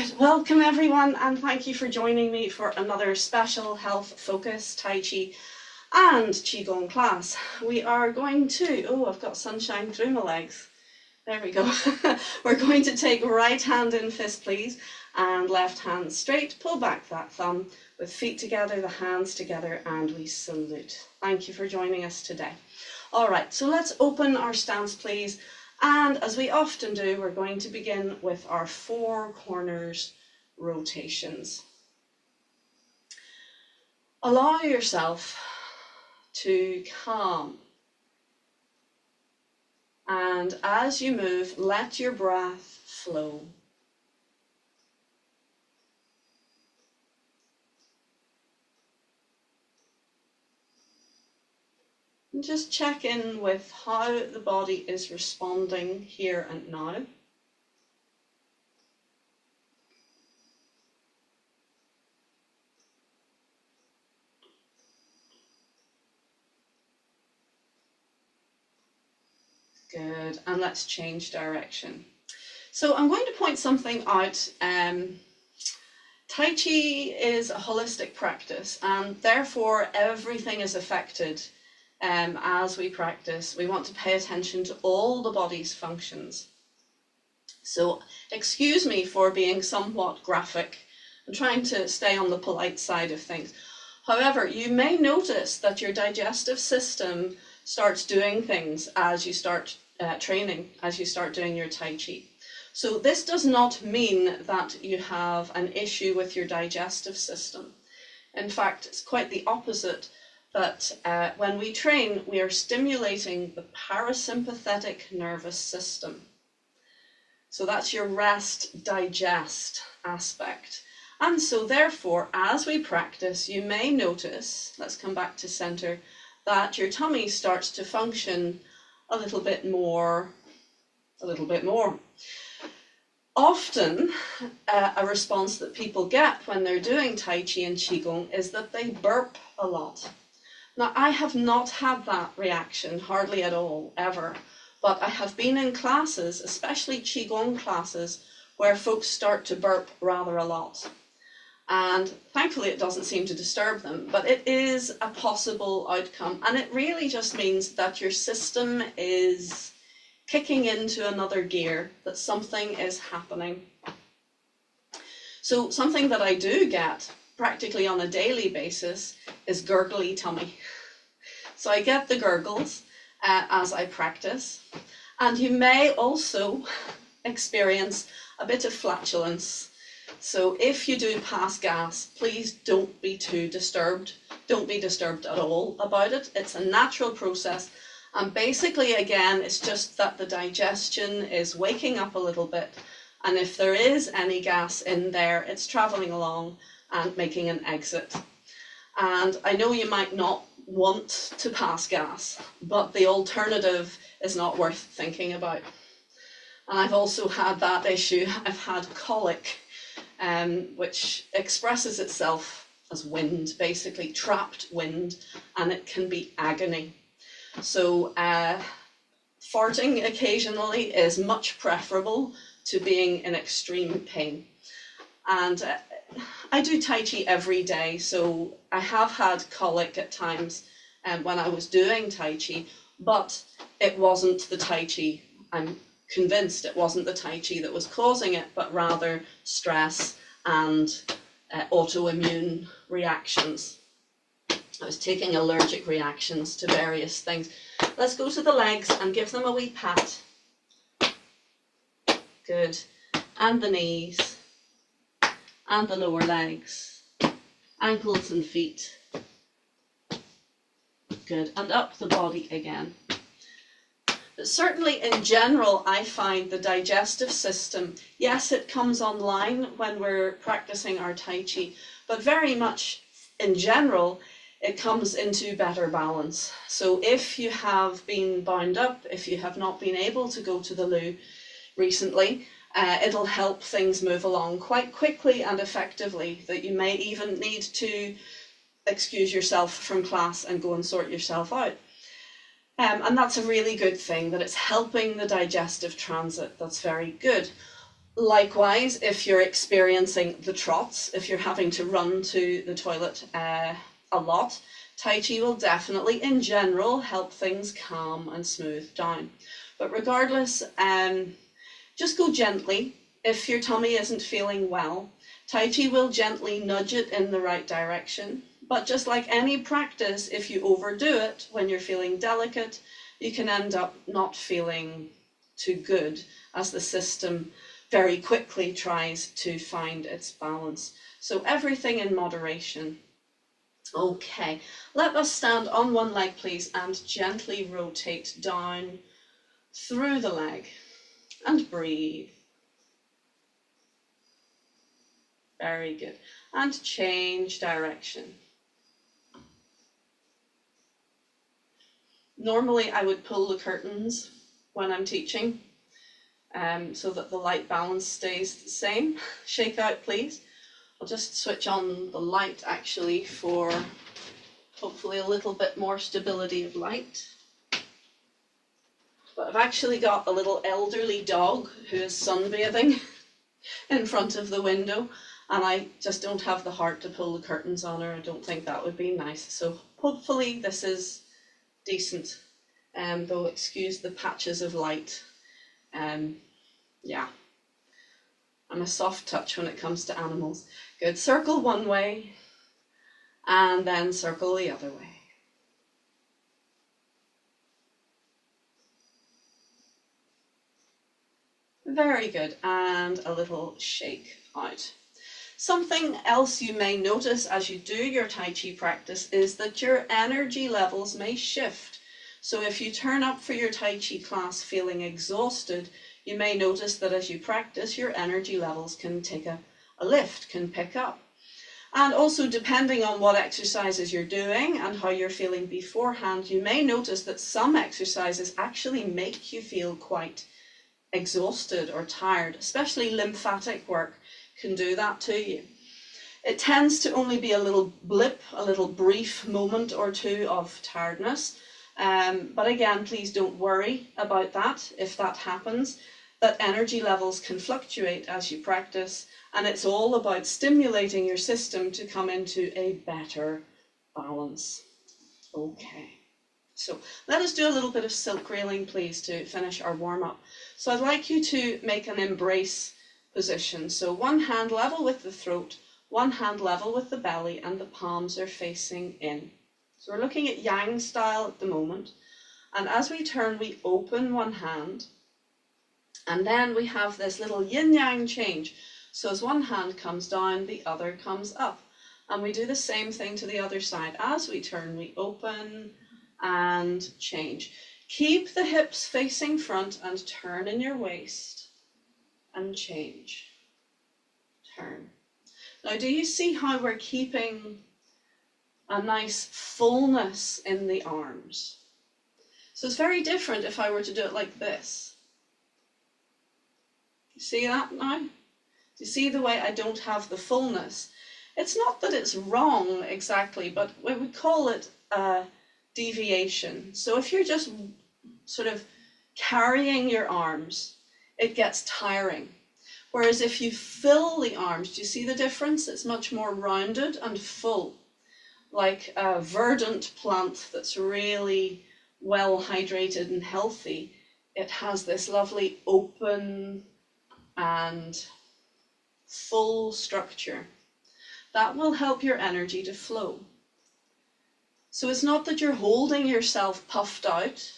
Right, welcome everyone, and thank you for joining me for another special health focus Tai Chi and Qigong class. We are going to, oh, I've got sunshine through my legs. There we go. We're going to take right hand in fist, please, and left hand straight. Pull back that thumb with feet together, the hands together, and we salute. Thank you for joining us today. All right, so let's open our stance, please. And as we often do, we're going to begin with our four corners rotations. Allow yourself to calm. And as you move, let your breath flow. And just check in with how the body is responding here and now. Good, and let's change direction. So I'm going to point something out. Tai Chi is a holistic practice, and therefore everything is affected. As we practice, we want to pay attention to all the body's functions. So excuse me for being somewhat graphic. I'm trying to stay on the polite side of things. However, you may notice that your digestive system starts doing things as you start training, as you start doing your Tai Chi. So this does not mean that you have an issue with your digestive system. In fact, it's quite the opposite. But when we train, we are stimulating the parasympathetic nervous system. So that's your rest, digest aspect. And so therefore, as we practice, you may notice, let's come back to center, that your tummy starts to function a little bit more. Often, a response that people get when they're doing Tai Chi and Qigong is that they burp a lot. Now, I have not had that reaction, hardly at all, ever, but I have been in classes, especially Qigong classes, where folks start to burp rather a lot. And thankfully it doesn't seem to disturb them, but it is a possible outcome. And it really just means that your system is kicking into another gear, that something is happening. So something that I do get practically on a daily basis is gurgly tummy. So I get the gurgles as I practice, and you may also experience a bit of flatulence. So if you do pass gas, please don't be too disturbed. Don't be disturbed at all about it. It's a natural process, and basically again it's just that the digestion is waking up a little bit, and if there is any gas in there, it's traveling along and making an exit. And I know you might not want to pass gas, but the alternative is not worth thinking about. And I've also had that issue. I've had colic, which expresses itself as wind, basically trapped wind, and it can be agony. So farting occasionally is much preferable to being in extreme pain. And I do Tai Chi every day, so I have had colic at times when I was doing Tai Chi, but it wasn't the Tai Chi. I'm convinced it wasn't the Tai Chi that was causing it, but rather stress and autoimmune reactions. I was taking allergic reactions to various things. Let's go to the legs and give them a wee pat. Good. And the knees. And the lower legs, ankles and feet. Good, and up the body again. But certainly in general, I find the digestive system, yes, it comes online when we're practicing our Tai Chi, but very much in general, it comes into better balance. So if you have been bound up, if you have not been able to go to the loo recently, it'll help things move along quite quickly and effectively, that you may even need to excuse yourself from class and go and sort yourself out. And that's a really good thing, that it's helping the digestive transit. That's very good. Likewise, if you're experiencing the trots, if you're having to run to the toilet a lot, Tai Chi will definitely, in general, help things calm and smooth down. But regardless, just go gently. If your tummy isn't feeling well, Tai Chi will gently nudge it in the right direction. But just like any practice, if you overdo it when you're feeling delicate, you can end up not feeling too good as the system very quickly tries to find its balance. So everything in moderation. Okay, let us stand on one leg, please, and gently rotate down through the leg and breathe. Very good. And change direction. Normally I would pull the curtains when I'm teaching, so that the light balance stays the same. Shake out, please. I'll just switch on the light actually for hopefully a little bit more stability of light. But I've actually got a little elderly dog who is sunbathing in front of the window, and I just don't have the heart to pull the curtains on her. I don't think that would be nice. So hopefully this is decent, though excuse the patches of light. Yeah, I'm a soft touch when it comes to animals. Good, circle one way and then circle the other way. Very good, and a little shake out. Something else you may notice as you do your Tai Chi practice is that your energy levels may shift. So if you turn up for your Tai Chi class feeling exhausted, you may notice that as you practice, your energy levels can take a lift, can pick up. And also, depending on what exercises you're doing and how you're feeling beforehand, you may notice that some exercises actually make you feel quite exhausted or tired. Especially lymphatic work can do that to you. It tends to only be a little blip, a little brief moment or two of tiredness. But again, please don't worry about that if that happens. That energy levels can fluctuate as you practice, and it's all about stimulating your system to come into a better balance. Okay, so let us do a little bit of silk railing, please, to finish our warm-up. So I'd like you to make an embrace position. So one hand level with the throat, one hand level with the belly, and the palms are facing in. So we're looking at Yang style at the moment. And as we turn, we open one hand. And then we have this little yin-yang change. So as one hand comes down, the other comes up. And we do the same thing to the other side. As we turn, we open and change. Keep the hips facing front and turn in your waist and change. Turn. Now, do you see how we're keeping a nice fullness in the arms? So it's very different if I were to do it like this. You see that now? Do you see the way I don't have the fullness? It's not that it's wrong exactly, but we would call it a deviation. So if you're just sort of carrying your arms, it gets tiring. Whereas if you fill the arms, do you see the difference? It's much more rounded and full, like a verdant plant that's really well hydrated and healthy. It has this lovely open and full structure. That will help your energy to flow. So it's not that you're holding yourself puffed out,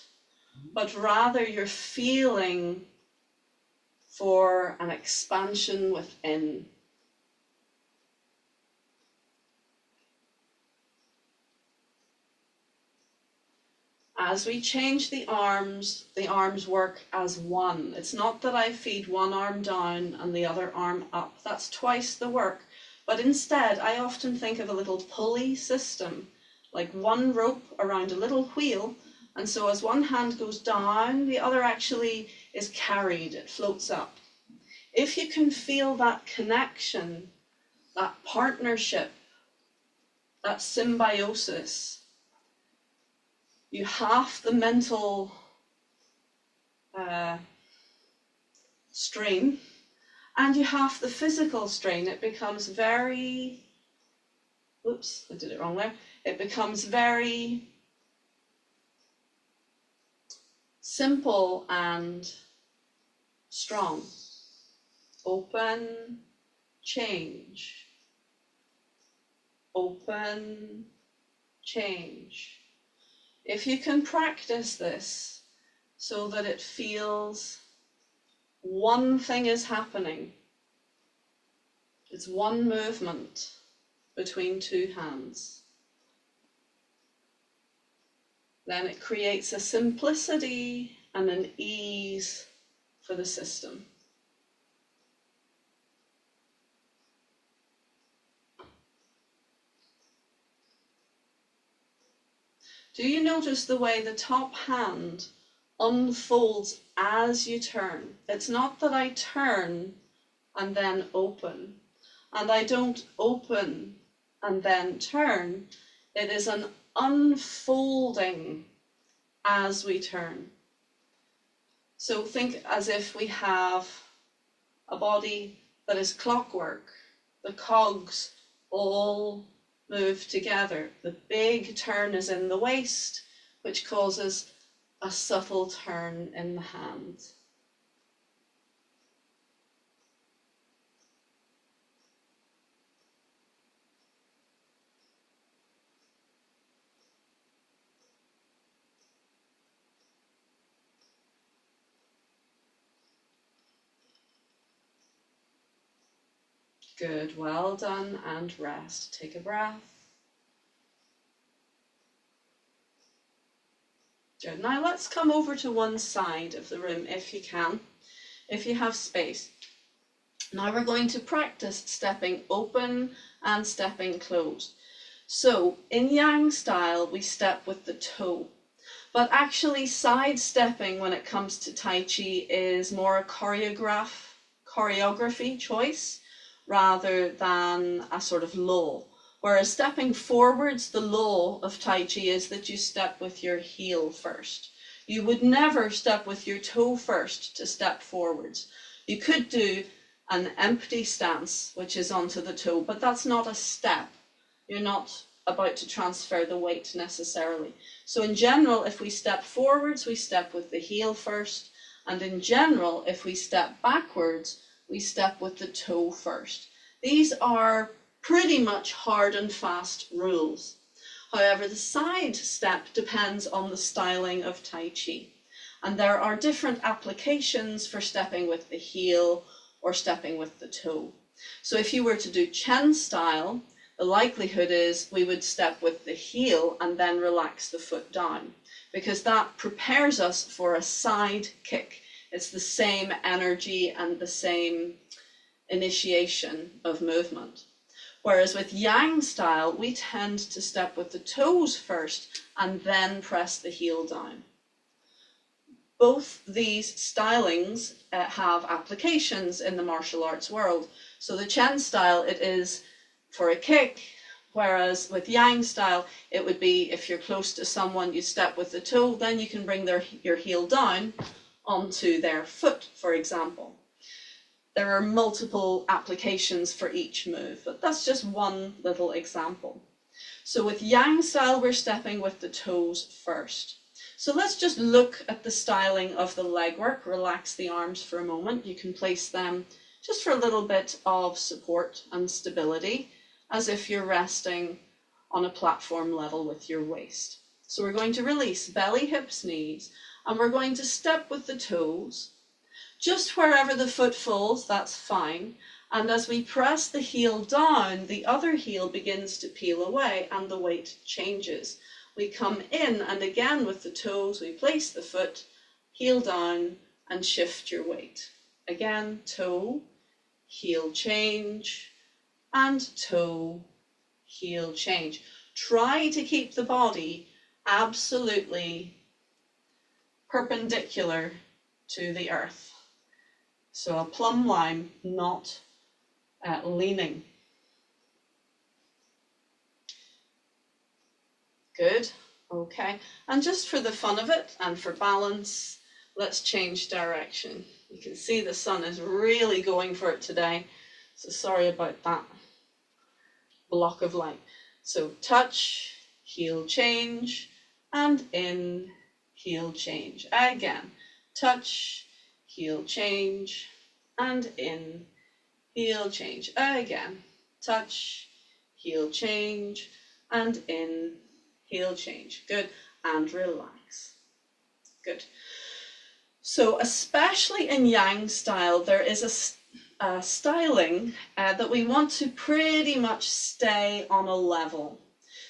but rather you're feeling for an expansion within. As we change the arms work as one. It's not that I feed one arm down and the other arm up. That's twice the work. But instead, I often think of a little pulley system, like one rope around a little wheel. And so as one hand goes down, the other actually is carried, it floats up. If you can feel that connection, that partnership, that symbiosis, you half the mental strain, and you have the physical strain. It becomes very, oops, I did it wrong there. It becomes very simple and strong. Open, change. Open, change. If you can practice this so that it feels one thing is happening, it's one movement between two hands, then it creates a simplicity and an ease for the system. Do you notice the way the top hand unfolds as you turn? It's not that I turn and then open, and I don't open and then turn. It is an unfolding as we turn. So think as if we have a body that is clockwork. The cogs all move together. The big turn is in the waist, which causes a subtle turn in the hand. Good, well done, and rest. Take a breath. Good. Now let's come over to one side of the room if you can, if you have space. Now we're going to practice stepping open and stepping closed. So in Yang style, we step with the toe, but actually side-stepping when it comes to Tai Chi is more a choreography choice rather than a sort of law. Whereas stepping forwards, the law of Tai Chi is that you step with your heel first. You would never step with your toe first to step forwards. You could do an empty stance, which is onto the toe, but that's not a step. You're not about to transfer the weight necessarily. So in general, if we step forwards, we step with the heel first. And in general, if we step backwards, we step with the toe first. These are pretty much hard and fast rules. However, the side step depends on the styling of Tai Chi. And there are different applications for stepping with the heel or stepping with the toe. So if you were to do Chen style, the likelihood is we would step with the heel and then relax the foot down, because that prepares us for a side kick. It's the same energy and the same initiation of movement. Whereas with Yang style, we tend to step with the toes first and then press the heel down. Both these stylings have applications in the martial arts world. So the Chen style, it is for a kick, whereas with Yang style, it would be if you're close to someone, you step with the toe, then you can bring your heel down onto their foot, for example. There are multiple applications for each move, but that's just one little example. So with Yang style, we're stepping with the toes first. So let's just look at the styling of the leg work. Relax the arms for a moment. You can place them just for a little bit of support and stability, as if you're resting on a platform level with your waist. So we're going to release belly, hips, knees, and we're going to step with the toes. Just wherever the foot falls, that's fine. And as we press the heel down, the other heel begins to peel away and the weight changes. We come in, and again with the toes, we place the foot, heel down, and shift your weight. Again, toe, heel change, and toe, heel change. Try to keep the body absolutely perpendicular to the earth. So a plumb line, not leaning. Good, okay. And just for the fun of it and for balance, let's change direction. You can see the sun is really going for it today. So sorry about that block of light. So touch, heel change, and in, heel change. Again, touch, heel change, and in, heel change. Again, touch, heel change, and in, heel change. Good. And relax. Good. So especially in Yang style, there is a styling that we want to pretty much stay on a level.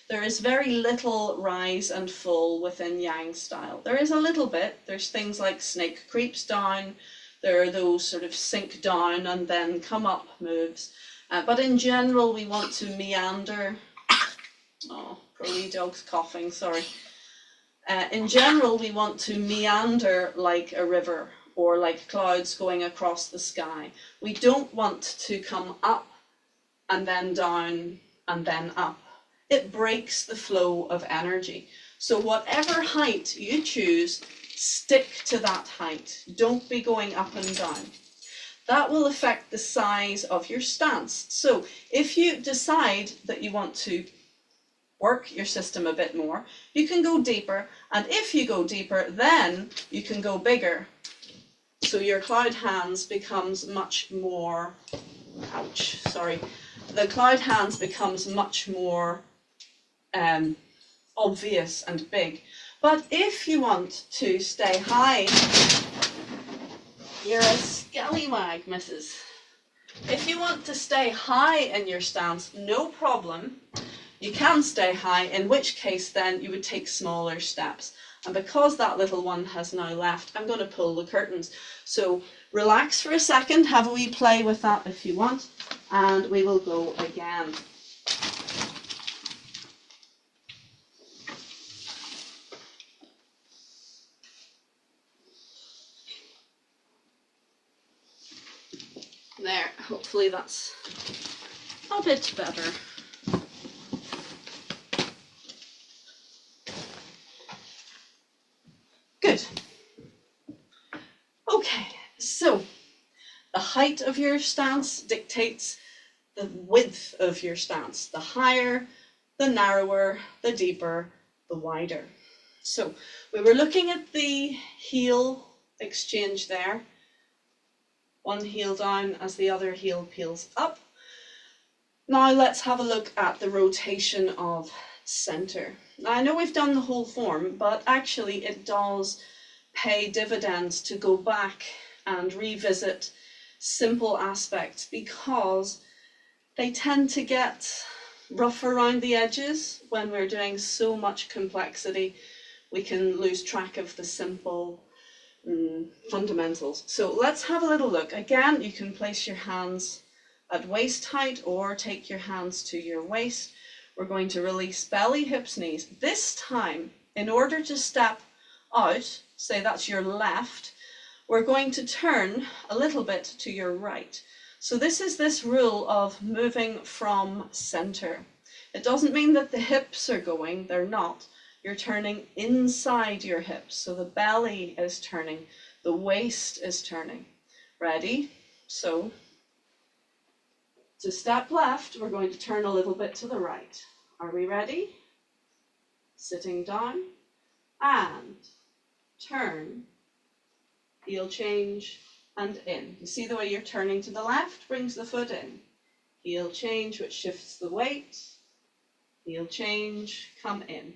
There is very little rise and fall within Yang style. There is a little bit. There's things like snake creeps down. There are those sort of sink down and then come up moves. But in general, we want to meander. Oh, poor wee dog's coughing, sorry. In general, we want to meander like a river or like clouds going across the sky. We don't want to come up and then down and then up. It breaks the flow of energy. So whatever height you choose, stick to that height. Don't be going up and down. That will affect the size of your stance. So if you decide that you want to work your system a bit more, you can go deeper, and if you go deeper, then you can go bigger. So your cloud hands becomes much more, ouch, sorry, the cloud hands becomes much more obvious and big. But if you want to stay high, you're a scallywag, missus. If you want to stay high in your stance, no problem. You can stay high, in which case then you would take smaller steps. And because that little one has now left, I'm going to pull the curtains. So relax for a second, have a wee play with that if you want, and we will go again. There, hopefully that's a bit better. Good. Okay, so the height of your stance dictates the width of your stance. The higher, the narrower, the deeper, the wider. So we were looking at the heel exchange there. One heel down as the other heel peels up. Now let's have a look at the rotation of center. Now I know we've done the whole form, but actually it does pay dividends to go back and revisit simple aspects because they tend to get rough around the edges when we're doing so much complexity. We can lose track of the simple fundamentals. So let's have a little look. Again, you can place your hands at waist height or take your hands to your waist. We're going to release belly, hips, knees. This time, in order to step out, say that's your left, we're going to turn a little bit to your right. So this is this rule of moving from center. It doesn't mean that the hips are going, they're not. You're turning inside your hips. So the belly is turning, the waist is turning. Ready? So to step left, we're going to turn a little bit to the right. Are we ready? Sitting down and turn, heel change and in. You see the way you're turning to the left brings the foot in. Heel change, which shifts the weight. Heel change, come in.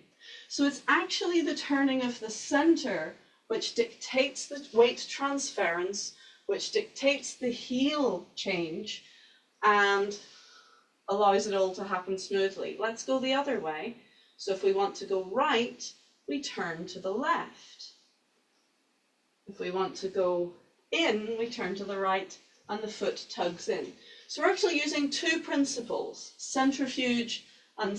So it's actually the turning of the center which dictates the weight transference, which dictates the heel change and allows it all to happen smoothly. Let's go the other way. So if we want to go right, we turn to the left. If we want to go in, we turn to the right and the foot tugs in. So we're actually using two principles, centrifuge and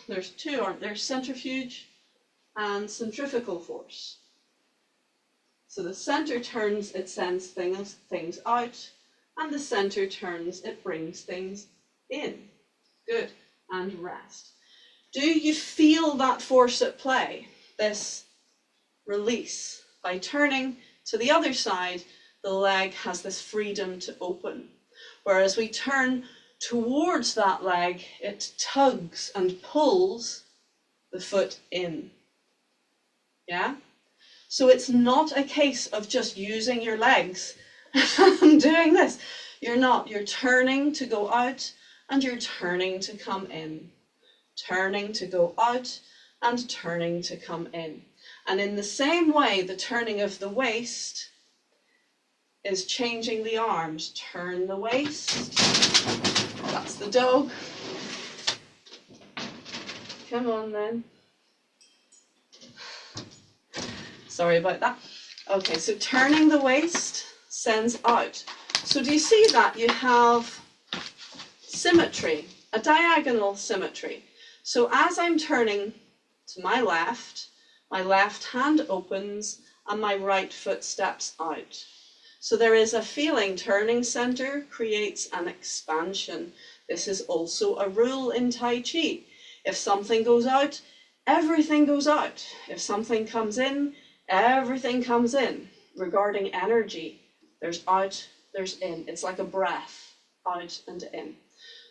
there's two, aren't there? Centrifuge and centrifugal force. So the center turns, it sends things out, and the center turns, it brings things in. Good. And rest. Do you feel that force at play? This release. By turning to the other side, the leg has this freedom to open. Whereas we turn towards that leg, it tugs and pulls the foot in. Yeah? So it's not a case of just using your legs and doing this. You're not. You're turning to go out and you're turning to come in. Turning to go out and turning to come in. And in the same way, the turning of the waist is changing the arms. Turn the waist. That's the dog. Come on then. Sorry about that. Okay, so turning the waist sends out. So do you see that? You have symmetry, a diagonal symmetry. So as I'm turning to my left hand opens and my right foot steps out. So there is a feeling turning center creates an expansion. This is also a rule in Tai Chi. If something goes out, everything goes out. If something comes in, everything comes in. Regarding energy, there's out, there's in. It's like a breath, out and in.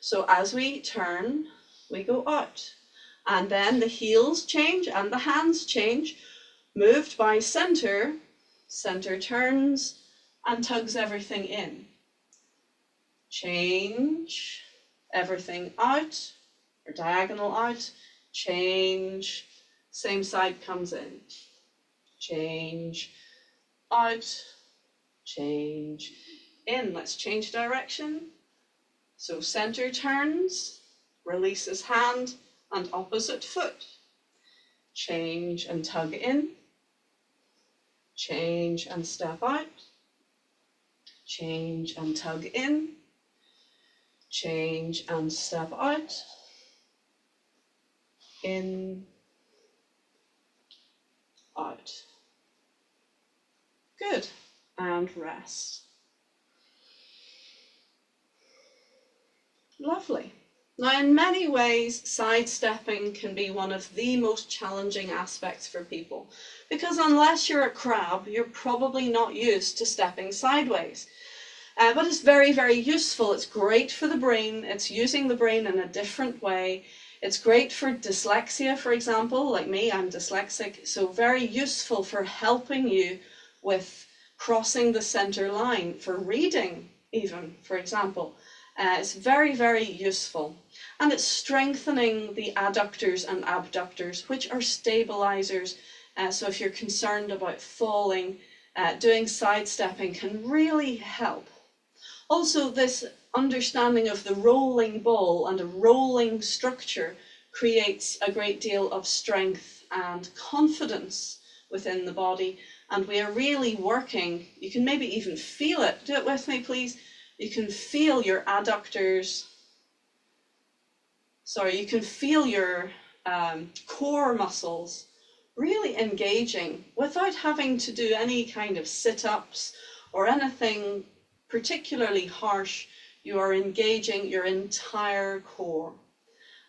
So as we turn, we go out. And then the heels change and the hands change. Moved by center, center turns and tugs everything in. Change, everything out, or diagonal out. Change, same side comes in. Change, out, change, in. Let's change direction. So center turns, releases hand and opposite foot. Change and tug in. Change and step out. Change and tug in. Change and step out. In, out. Good. And rest. Lovely. Now, in many ways, sidestepping can be one of the most challenging aspects for people, because unless you're a crab, you're probably not used to stepping sideways. But it's very, very useful. It's great for the brain. It's using the brain in a different way. It's great for dyslexia, for example. Like me, I'm dyslexic, so very useful for helping you with crossing the center line, for reading even, for example. It's very, very useful. And it's strengthening the adductors and abductors, which are stabilizers. So if you're concerned about falling, doing sidestepping can really help. Also, this understanding of the rolling ball and a rolling structure creates a great deal of strength and confidence within the body. And we are really working, you can maybe even feel it. Do it with me, please. You can feel your adductors, you can feel your core muscles really engaging without having to do any kind of sit-ups or anything particularly harsh. You are engaging your entire core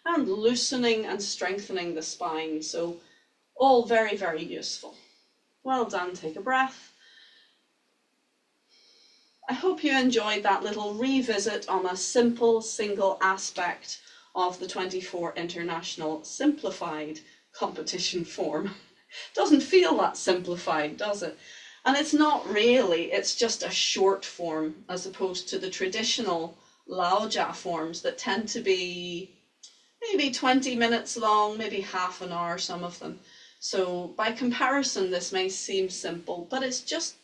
and loosening and strengthening the spine. So all very, very useful. Well done. Take a breath. I hope you enjoyed that little revisit on a simple single aspect of the 24 International Simplified competition form. Doesn't feel that simplified, does it? And it's not really, it's just a short form as opposed to the traditional Laojia forms that tend to be maybe 20 minutes long, maybe half an hour, some of them. So by comparison, this may seem simple, but it's just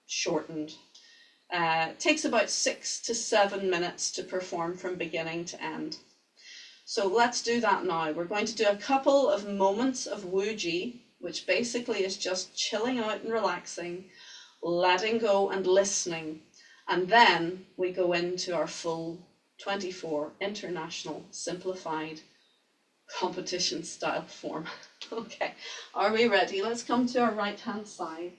shortened. It takes about 6 to 7 minutes to perform from beginning to end. So let's do that now. We're going to do a couple of moments of Wuji, which basically is just chilling out and relaxing, letting go and listening. And then we go into our full 24 International Simplified competition style form. Okay, are we ready? Let's come to our right hand side.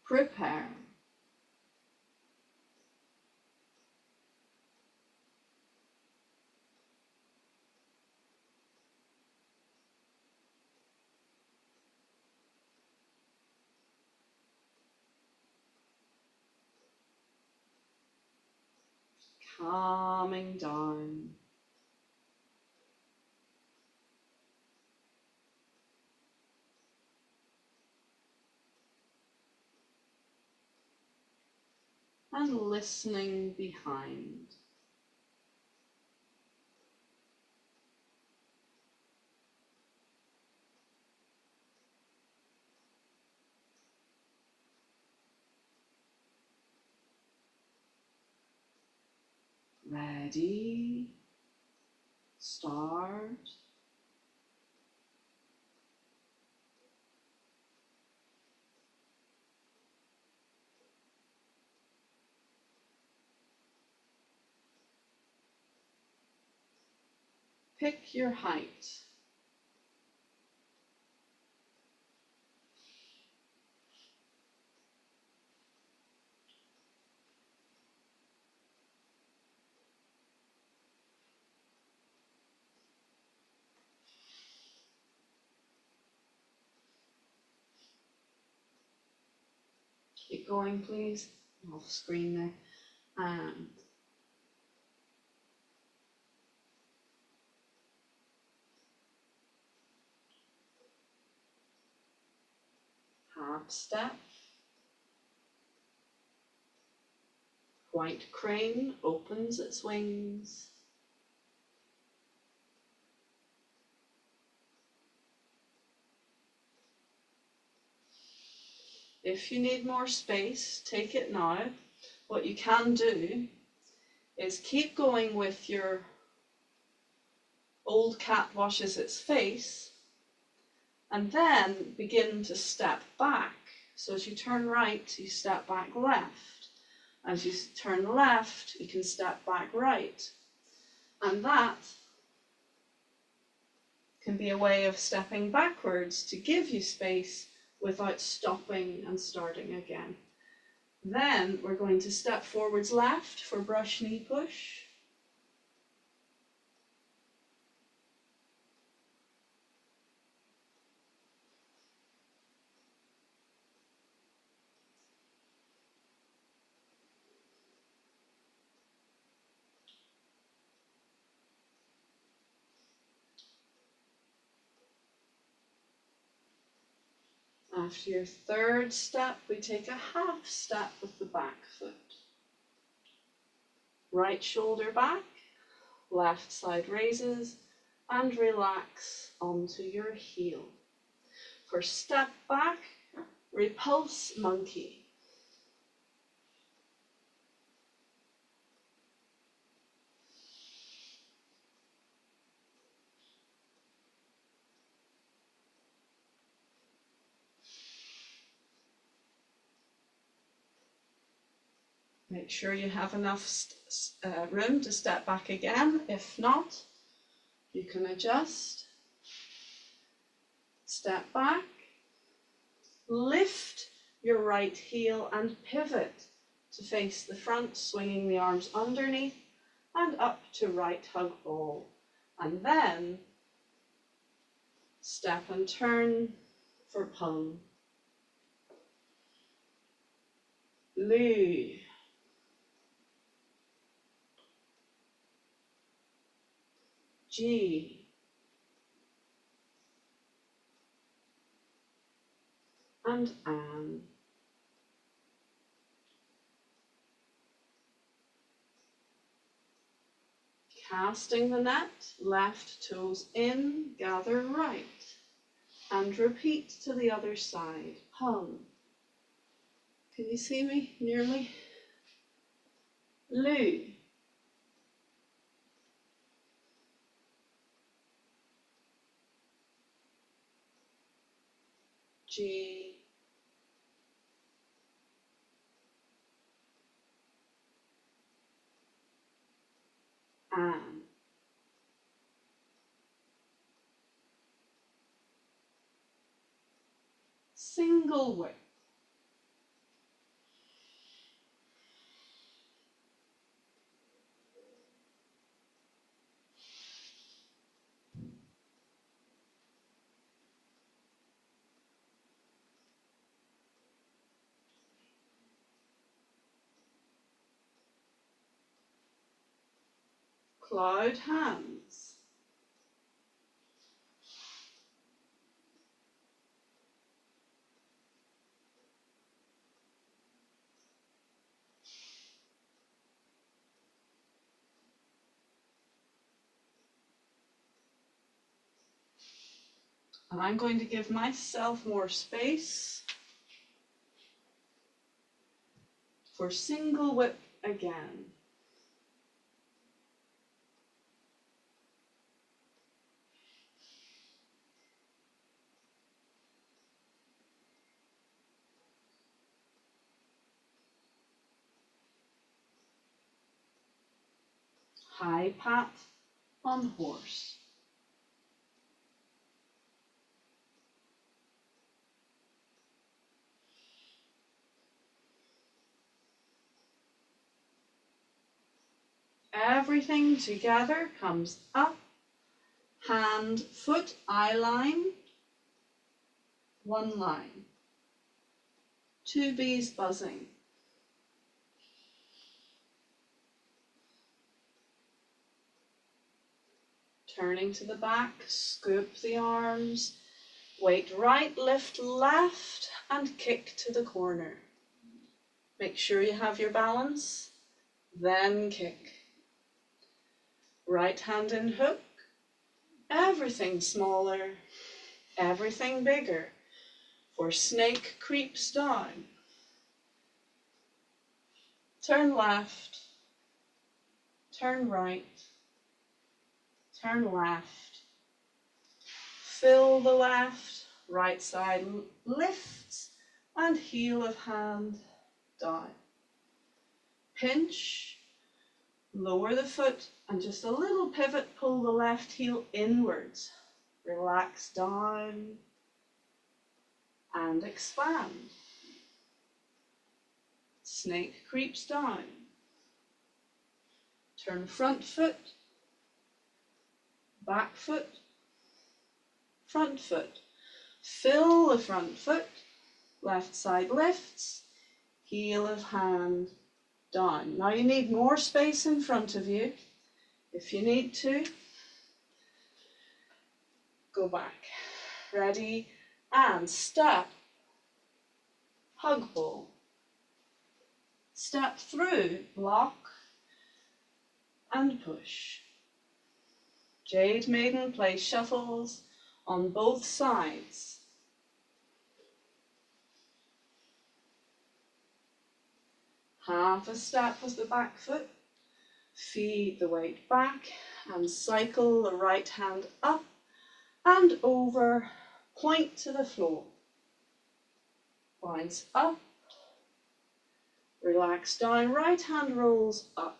Prepare. calming down. And listening behind. Ready, start. Pick your height. Keep going, please. Off screen there. And half step. White crane opens its wings. If you need more space, take it now. What you can do is keep going with your old cat washes its face and then begin to step back. So as you turn right, you step back left. As you turn left, you can step back right. And that can be a way of stepping backwards to give you space without stopping and starting again. Then we're going to step forwards left for brush knee push. After your third step, we take a half step with the back foot. Right shoulder back, left side raises, and relax onto your heel. For step back, repulse monkey. Make sure you have enough room to step back again. If not, you can adjust. Step back, lift your right heel and pivot to face the front, swinging the arms underneath and up to right hug ball. And then step and turn for pung. Lu. G. And An. Casting the net, left toes in, gather right. And repeat to the other side. Hung. Can you see me nearly? Lu. G. An. Single whip. cloud hands. And I'm going to give myself more space for single whip again. High pat on horse. Everything together comes up, hand, foot, eye line, one line. Two bees buzzing. Turning to the back, scoop the arms, weight right, lift left, and kick to the corner. Make sure you have your balance, then kick. Right hand in hook, everything smaller, everything bigger, for snake creeps down. Turn left, turn right, turn left. Fill the left, right side lifts, and heel of hand down. Pinch, lower the foot, and just a little pivot, pull the left heel inwards. Relax down and expand. Snake creeps down. Turn front foot, back foot, front foot. Fill the front foot, left side lifts, heel of hand down. Now you need more space in front of you. If you need to, go back. Ready, and step. Hug ball. Step through, block, and push. Jade Maiden plays shuffles on both sides. Half a step with the back foot. Feed the weight back and cycle the right hand up and over, point to the floor. Bounce up, relax down, right hand rolls up.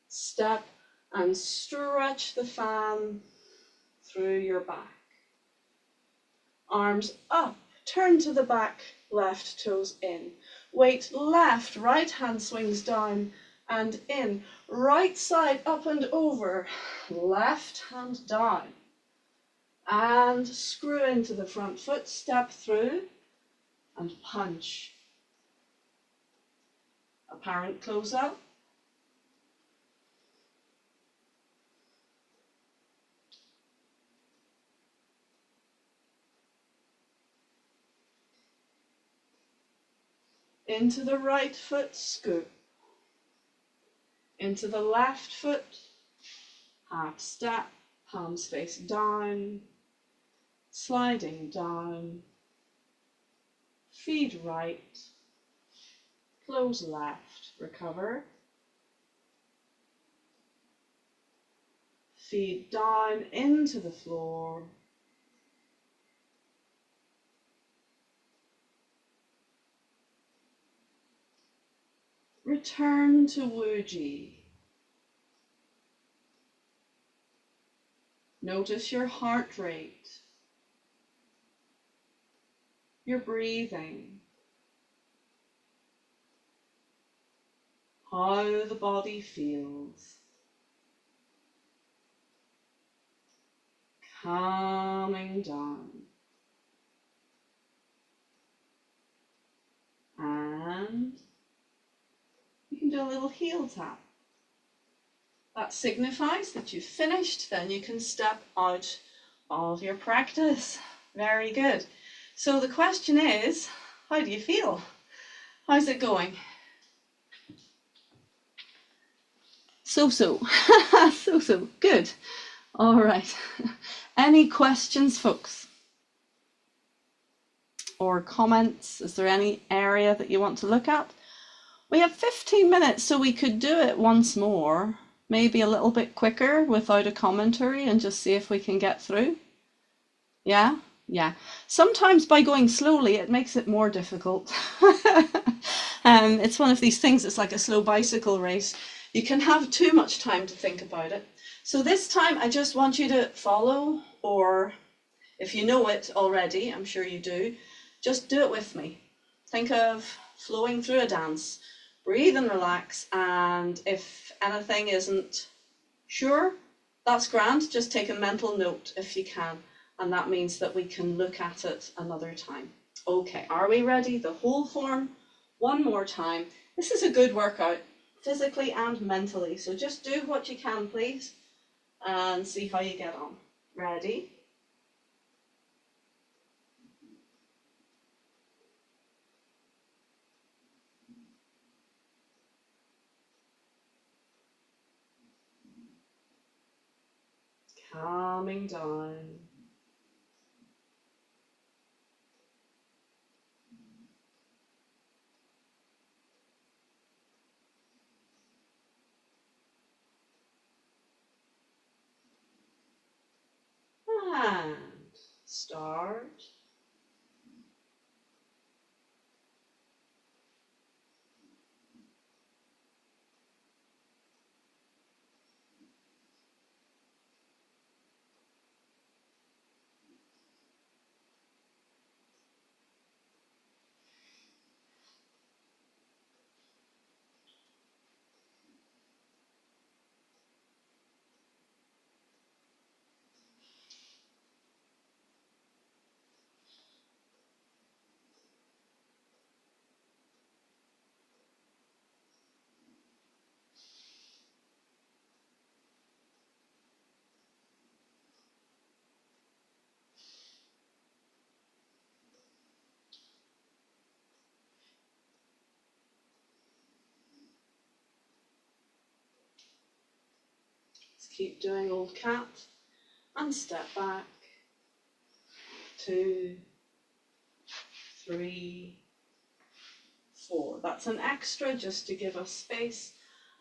Step and stretch the fan through your back. Arms up, turn to the back, left toes in. Weight left, right hand swings down and in. Right side up and over, left hand down. And screw into the front foot, step through and punch. Apparent close up. Into the right foot, scoop. Into the left foot, half step, palms face down, sliding down, feed right, close left, recover, feed down into the floor, return to Wuji. Notice your heart rate, your breathing, how the body feels. Calming down. And you can do a little heel tap. That signifies that you've finished, then you can step out of your practice. Very good. So the question is, how do you feel? How's it going? So-so. So-so. Good. All right. Any questions, folks? Or comments? Is there any area that you want to look at? We have 15 minutes, so we could do it once more, maybe a little bit quicker without a commentary and just see if we can get through. Yeah? Yeah. Sometimes by going slowly, it makes it more difficult. It's one of these things, it's like a slow bicycle race. You can have too much time to think about it. So this time, I just want you to follow, or if you know it already, I'm sure you do, just do it with me. Think of flowing through a dance. Breathe and relax, and if anything isn't sure, that's grand. Just take a mental note if you can, and that means that we can look at it another time. Okay, are we ready? The whole form, one more time. This is a good workout, physically and mentally, so just do what you can, please, and see how you get on. Ready? Calming down. And start. Let's keep doing old cat and step back. 2, 3, 4. That's an extra just to give us space,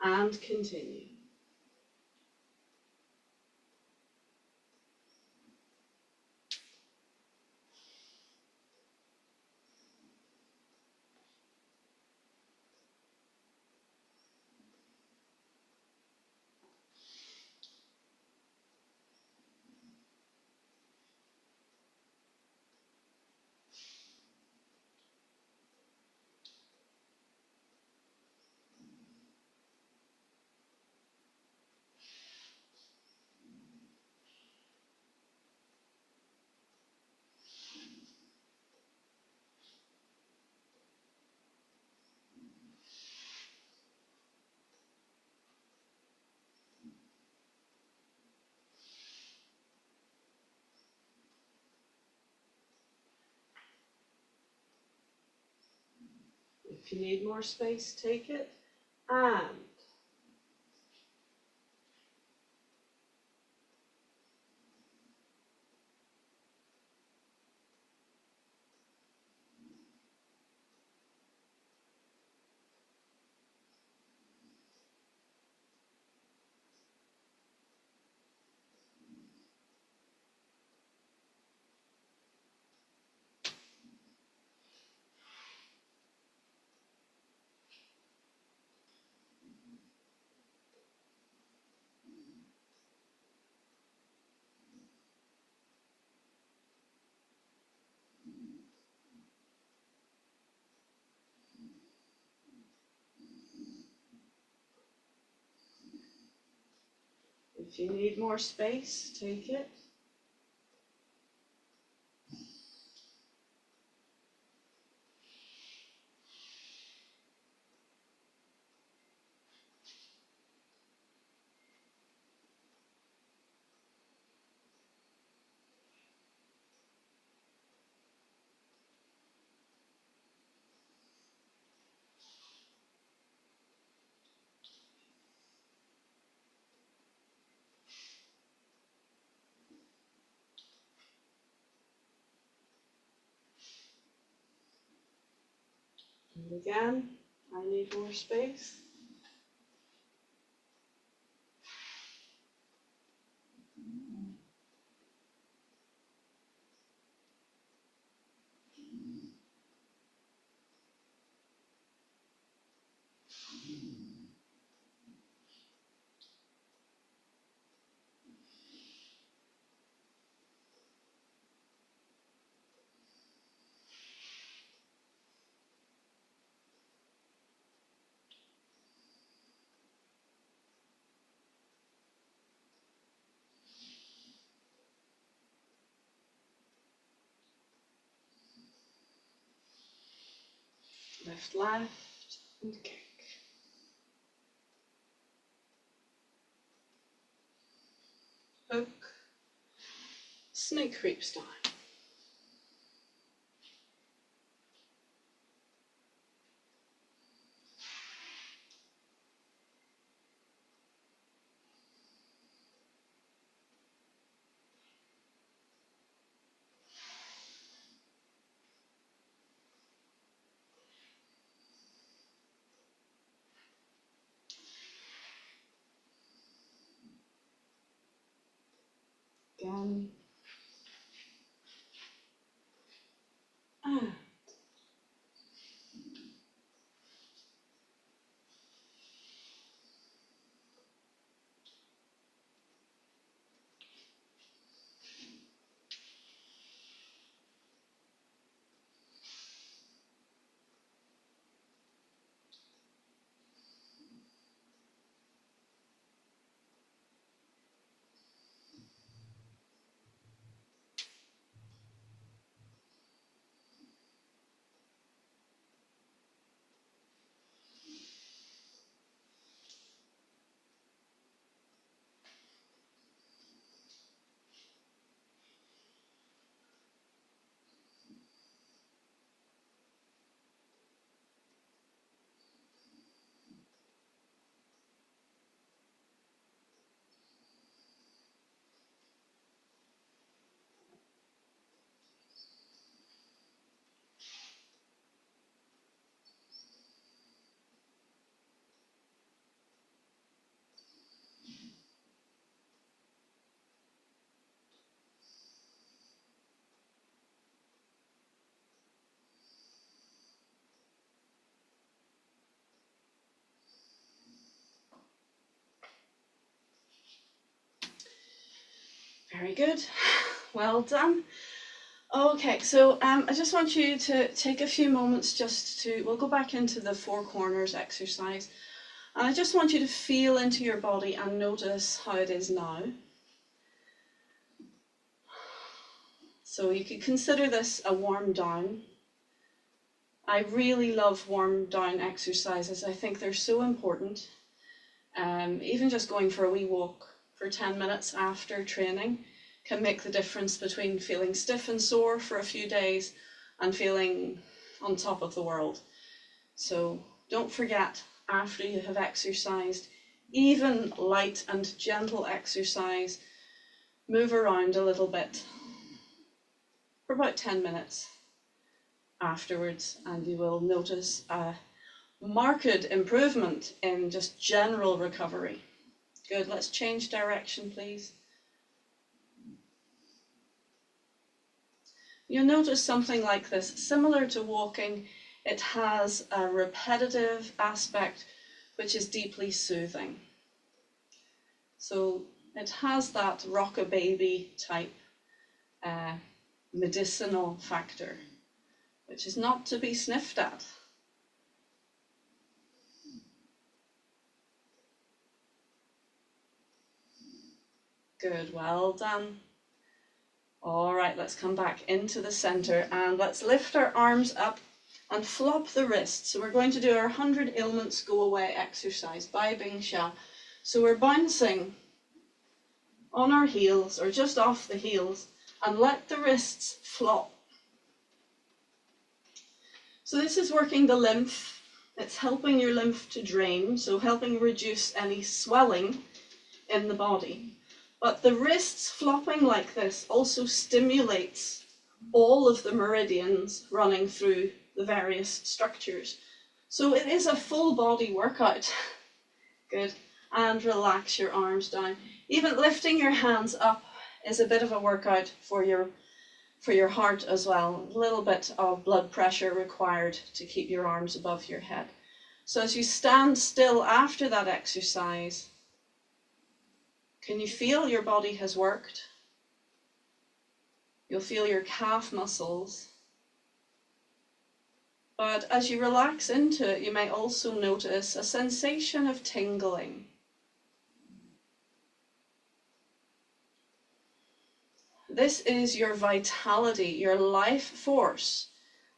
and continue. If you need more space, take it, and if you need more space, take it. And again, I need more space. Lift left and kick. Hook. Snake creeps down. Again. And very good. Well done. Okay, so I just want you to take a few moments we'll go back into the four corners exercise. And I just want you to feel into your body and notice how it is now. So you could consider this a warm down. I really love warm down exercises. I think they're so important. Even just going for a wee walk for 10 minutes after training can make the difference between feeling stiff and sore for a few days and feeling on top of the world. So don't forget, after you have exercised, even light and gentle exercise, move around a little bit for about 10 minutes afterwards, and you will notice a marked improvement in just general recovery. Good, let's change direction, please. You'll notice something like this. Similar to walking, it has a repetitive aspect which is deeply soothing. So it has that rock-a-baby type medicinal factor, which is not to be sniffed at. Good, well done. All right, let's come back into the center and let's lift our arms up and flop the wrists. So we're going to do our 100 ailments go away exercise, Bai Bing Sha. So we're bouncing on our heels or just off the heels and let the wrists flop. So this is working the lymph. It's helping your lymph to drain, so helping reduce any swelling in the body. But the wrists flopping like this also stimulates all of the meridians running through the various structures So it is a full body workout. Good. And relax your arms down. Even lifting your hands up is a bit of a workout for your heart as well. A little bit of blood pressure required to keep your arms above your head. So as you stand still after that exercise, can you feel your body has worked? You'll feel your calf muscles. But as you relax into it, you may also notice a sensation of tingling. This is your vitality, your life force.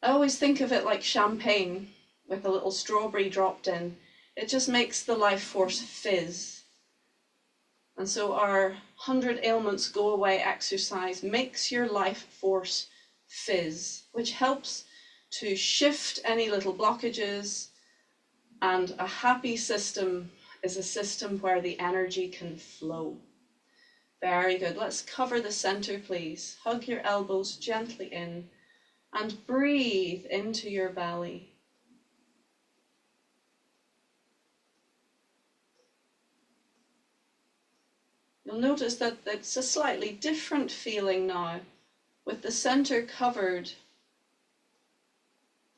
I always think of it like champagne with a little strawberry dropped in. It just makes the life force fizz. And so our 100 ailments go away exercise makes your life force fizz, which helps to shift any little blockages. And a happy system is a system where the energy can flow. Very good. Let's cover the center, please. Hug your elbows gently in and breathe into your belly. You'll notice that it's a slightly different feeling now. With the center covered,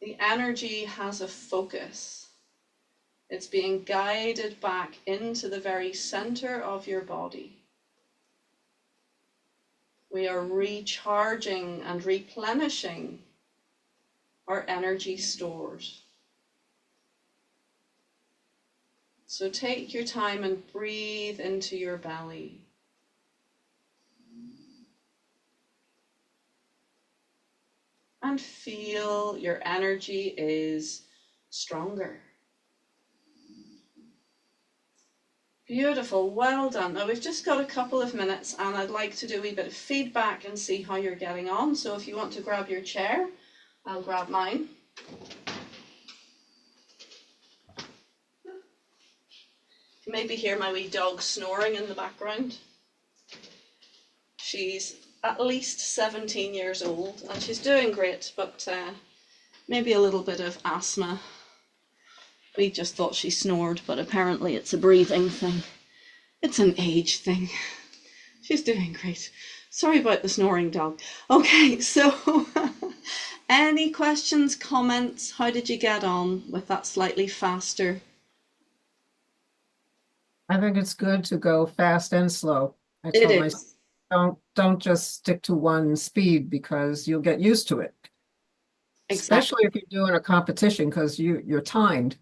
the energy has a focus. It's being guided back into the very center of your body. We are recharging and replenishing our energy stores. So take your time and breathe into your belly. And feel your energy is stronger. Beautiful, well done. Now we've just got a couple of minutes and I'd like to do a wee bit of feedback and see how you're getting on. So if you want to grab your chair, I'll grab mine. You maybe hear my wee dog snoring in the background. She's at least 17 years old and she's doing great, but maybe a little bit of asthma. We just thought she snored, but apparently it's a breathing thing. It's an age thing. She's doing great. Sorry about the snoring dog. Okay, so any questions, comments? How did you get on with that slightly faster? I think it's good to go fast and slow. I It told myself, is. don't just stick to one speed because you'll get used to it, especially Exactly. if you're doing a competition because you're timed.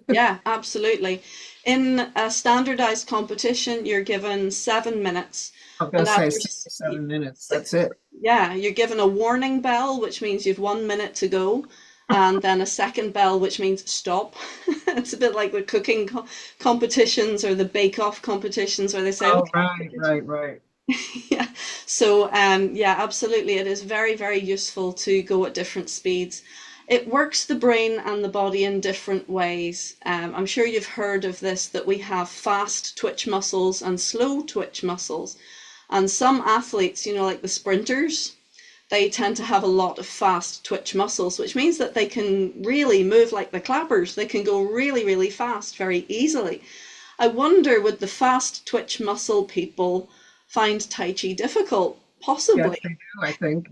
Yeah, absolutely. In a standardized competition, you're given 7 minutes, I was gonna and say after 6 to 7 minutes. That's six, it. yeah, you're given a warning bell, which means you've 1 minute to go, and then a second bell, which means stop. It's a bit like the cooking competitions or the bake-off competitions where they say, Oh, okay, right, right, right. yeah. So yeah, absolutely. It is very, very useful to go at different speeds. It works the brain and the body in different ways. I'm sure you've heard of this, that we have fast twitch muscles and slow twitch muscles. And some athletes, you know, like the sprinters, they tend to have a lot of fast twitch muscles, which means that they can really move like the clappers. They can go really, really fast very easily. I wonder, would the fast twitch muscle people find Tai Chi difficult? Yes, Possibly. they do, I think.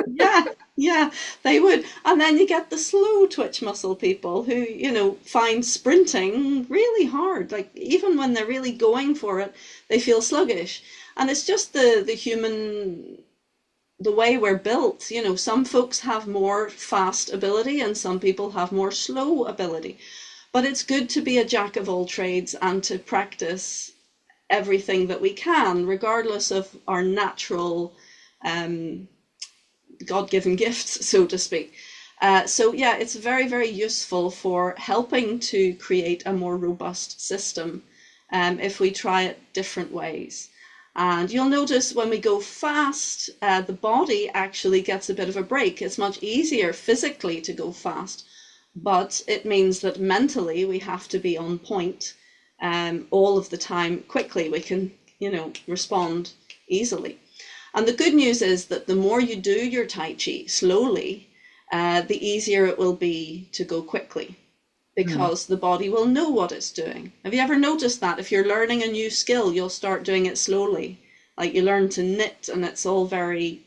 Yeah, yeah, they would. And then you get the slow twitch muscle people who, you know, find sprinting really hard. Like even when they're really going for it, they feel sluggish. And it's just the human, the way we're built. You know, some folks have more fast ability and some people have more slow ability. But it's good to be a jack of all trades and to practice everything that we can, regardless of our natural um, God-given gifts, so to speak. So yeah, it's very, very useful for helping to create a more robust system if we try it different ways. And you'll notice when we go fast, the body actually gets a bit of a break. It's much easier physically to go fast, but it means that mentally we have to be on point all of the time quickly. We can, you know, respond easily. And the good news is that the more you do your Tai Chi slowly, the easier it will be to go quickly. because the body will know what it's doing. Have you ever noticed that? If you're learning a new skill, you'll start doing it slowly. Like you learn to knit and it's all very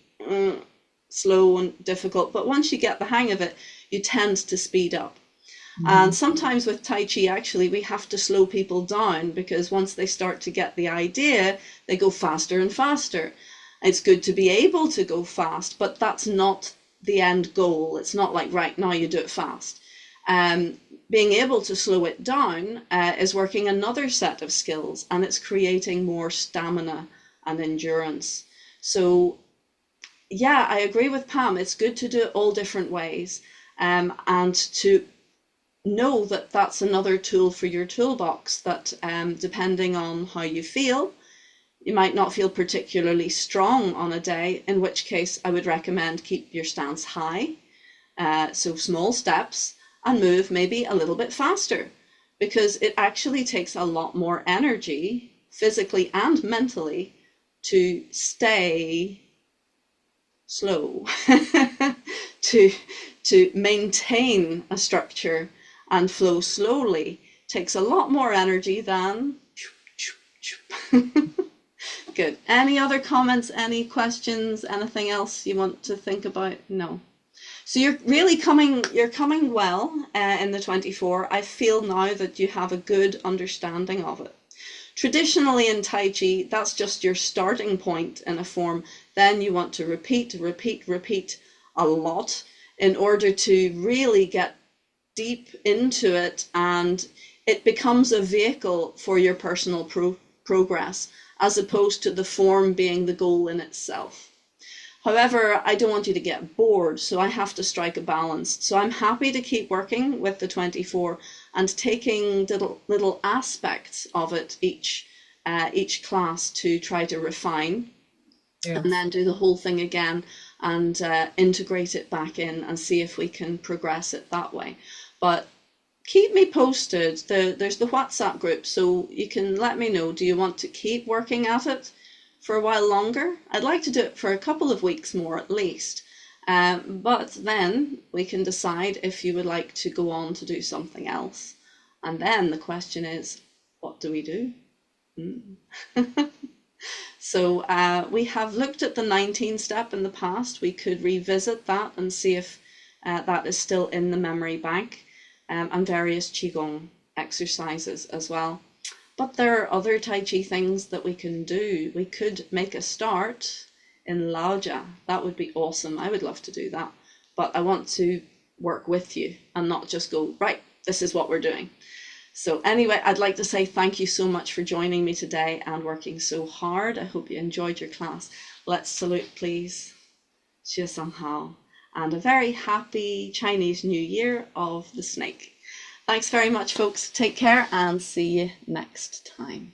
slow and difficult. But once you get the hang of it, you tend to speed up. And sometimes with Tai Chi, actually, we have to slow people down because once they start to get the idea, they go faster and faster. It's good to be able to go fast, but that's not the end goal. It's not like, right, now you do it fast. Being able to slow it down is working another set of skills, and it's creating more stamina and endurance. So yeah, I agree with Pam. It's good to do it all different ways, and to know that that's another tool for your toolbox, that depending on how you feel, you might not feel particularly strong on a day, in which case I would recommend keep your stance high, so small steps, and move maybe a little bit faster, because it actually takes a lot more energy, physically and mentally, to stay slow, to maintain a structure and flow slowly. Takes a lot more energy than good. Any other comments, any questions, anything else you want to think about? No. So you're really coming well in the 24. I feel now that you have a good understanding of it. Traditionally in Tai Chi, that's just your starting point in a form. Then you want to repeat a lot in order to really get deep into it, and it becomes a vehicle for your personal progress, as opposed to the form being the goal in itself. However, I don't want you to get bored, so I have to strike a balance. So I'm happy to keep working with the 24 and taking little aspects of it each class to try to refine, and then do the whole thing again and integrate it back in and see if we can progress it that way. But keep me posted. There's the WhatsApp group, so you can let me know. Do you want to keep working at it for a while longer? I'd like to do it for a couple of weeks more at least. But then we can decide if you would like to go on to do something else. And then the question is, what do we do? So we have looked at the 19 step in the past. We could revisit that and see if that is still in the memory bank, and various Qigong exercises as well. But there are other Tai Chi things that we can do. We could make a start in Laoja. That would be awesome. I would love to do that. But I want to work with you and not just go, right, this is what we're doing. So anyway, I'd like to say thank you so much for joining me today and working so hard. I hope you enjoyed your class. Let's salute, please. Xue Sang Hao. And a very happy Chinese New Year of the snake. Thanks very much, folks. Take care and see you next time.